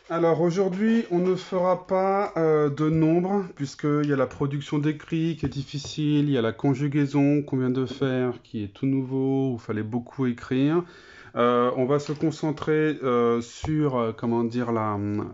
Alors aujourd'hui, on ne fera pas de nombre, puisqu'il y a la production d'écrit qui est difficile, il y a la conjugaison qu'on vient de faire qui est tout nouveau, où il fallait beaucoup écrire. On va se concentrer sur, comment dire,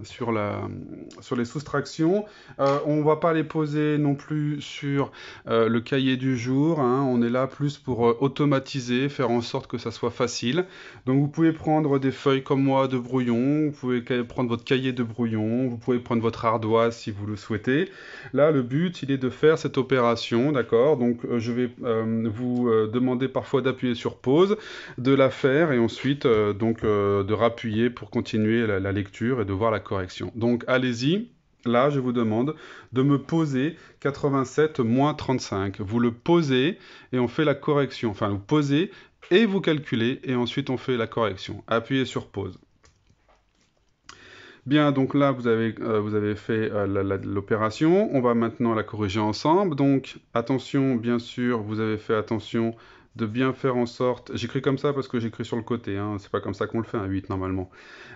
sur les soustractions. On va pas les poser non plus sur le cahier du jour, hein. On est là plus pour automatiser, faire en sorte que ça soit facile. Donc vous pouvez prendre des feuilles comme moi de brouillon, vous pouvez prendre votre cahier de brouillon, vous pouvez prendre votre ardoise si vous le souhaitez. Là, le but, il est de faire cette opération, d'accord? Donc je vais vous demander parfois d'appuyer sur pause, de la faire et ensuite de rappuyer pour continuer la lecture et de voir la correction. Donc allez-y. Là, je vous demande de me poser 87 moins 35. Vous le posez et on fait la correction. Enfin, vous posez et vous calculez, et ensuite on fait la correction. Appuyez sur pause. Bien, donc là, vous avez fait l'opération. On va maintenant la corriger ensemble. Donc, attention, bien sûr, vous avez fait attention de bien faire en sorte... J'écris comme ça parce que j'écris sur le côté, hein. C'est pas comme ça qu'on le fait, un 8 normalement.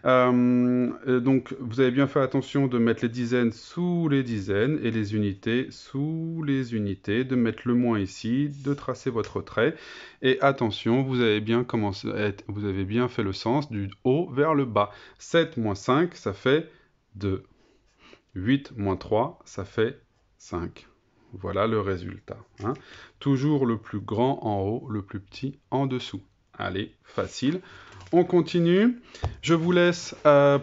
Donc, vous avez bien fait attention de mettre les dizaines sous les dizaines et les unités sous les unités, de mettre le moins ici, de tracer votre trait. Et attention, vous avez bien commencé, vous avez bien fait le sens du haut vers le bas. 7 moins 5, ça fait 2. 8 moins 3, ça fait 5. Voilà le résultat, hein. Toujours le plus grand en haut, le plus petit en dessous. Allez, facile. On continue. Je vous laisse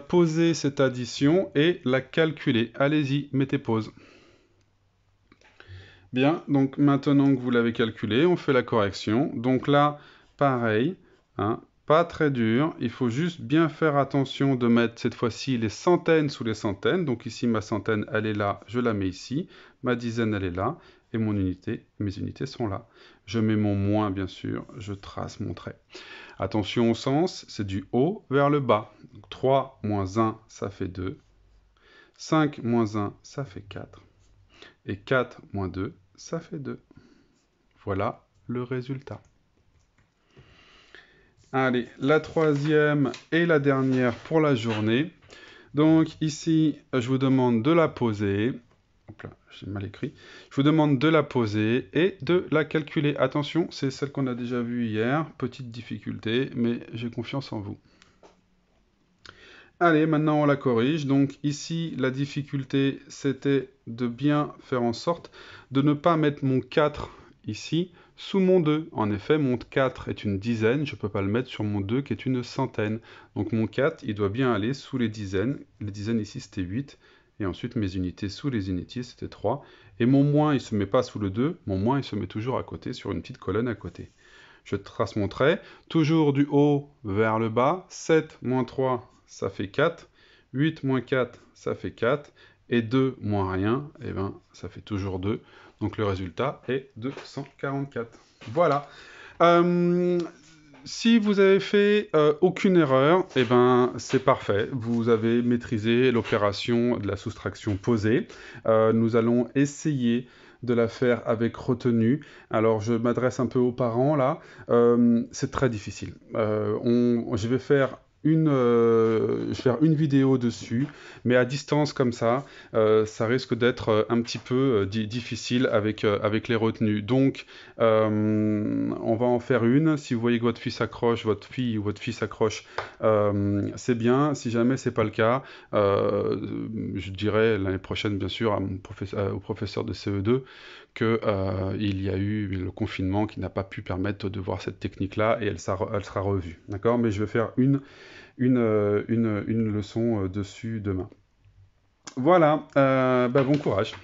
poser cette addition et la calculer. Allez-y, mettez pause. Bien, donc maintenant que vous l'avez calculé, on fait la correction. Donc là, pareil, hein, pas très dur. Il faut juste bien faire attention de mettre cette fois-ci les centaines sous les centaines. Donc ici, ma centaine, elle est là, je la mets ici. Ma dizaine, elle est là. Et mes unités sont là. Je mets mon moins, bien sûr. Je trace mon trait. Attention au sens, c'est du haut vers le bas. Donc 3 moins 1, ça fait 2. 5 moins 1, ça fait 4. Et 4 moins 2, ça fait 2. Voilà le résultat. Allez, la troisième et la dernière pour la journée. Donc ici, je vous demande de la poser. Hop là, j'ai mal écrit. Je vous demande de la poser et de la calculer. Attention, c'est celle qu'on a déjà vue hier. Petite difficulté, mais j'ai confiance en vous. Allez, maintenant on la corrige. Donc ici, la difficulté, c'était de bien faire en sorte de ne pas mettre mon 4 ici sous mon 2. En effet, mon 4 est une dizaine, je ne peux pas le mettre sur mon 2 qui est une centaine. Donc mon 4, il doit bien aller sous les dizaines. Les dizaines ici, c'était 8. Et ensuite, mes unités sous les unités, c'était 3. Et mon moins, il ne se met pas sous le 2. Mon moins, il se met toujours à côté, sur une petite colonne à côté. Je trace mon trait, toujours du haut vers le bas. 7 moins 3, ça fait 4. 8 moins 4, ça fait 4. Et 2 moins rien, eh ben, ça fait toujours 2. Donc le résultat est 244. Voilà. Euh, Si vous avez fait aucune erreur, eh ben, c'est parfait. Vous avez maîtrisé l'opération de la soustraction posée. Nous allons essayer de la faire avec retenue. Alors, je m'adresse un peu aux parents là. C'est très difficile. Je vais faire une vidéo dessus, mais à distance comme ça risque d'être un petit peu difficile avec les retenues. Donc, on va en faire une. Si vous voyez que votre fille s'accroche, votre fille ou votre fils s'accroche, c'est bien. Si jamais c'est pas le cas, je dirais l'année prochaine, bien sûr, au professeur de CE2 que il y a eu le confinement qui n'a pas pu permettre de voir cette technique-là et elle sera revue. D'accord? Mais je vais faire une leçon dessus demain. Voilà, bon courage.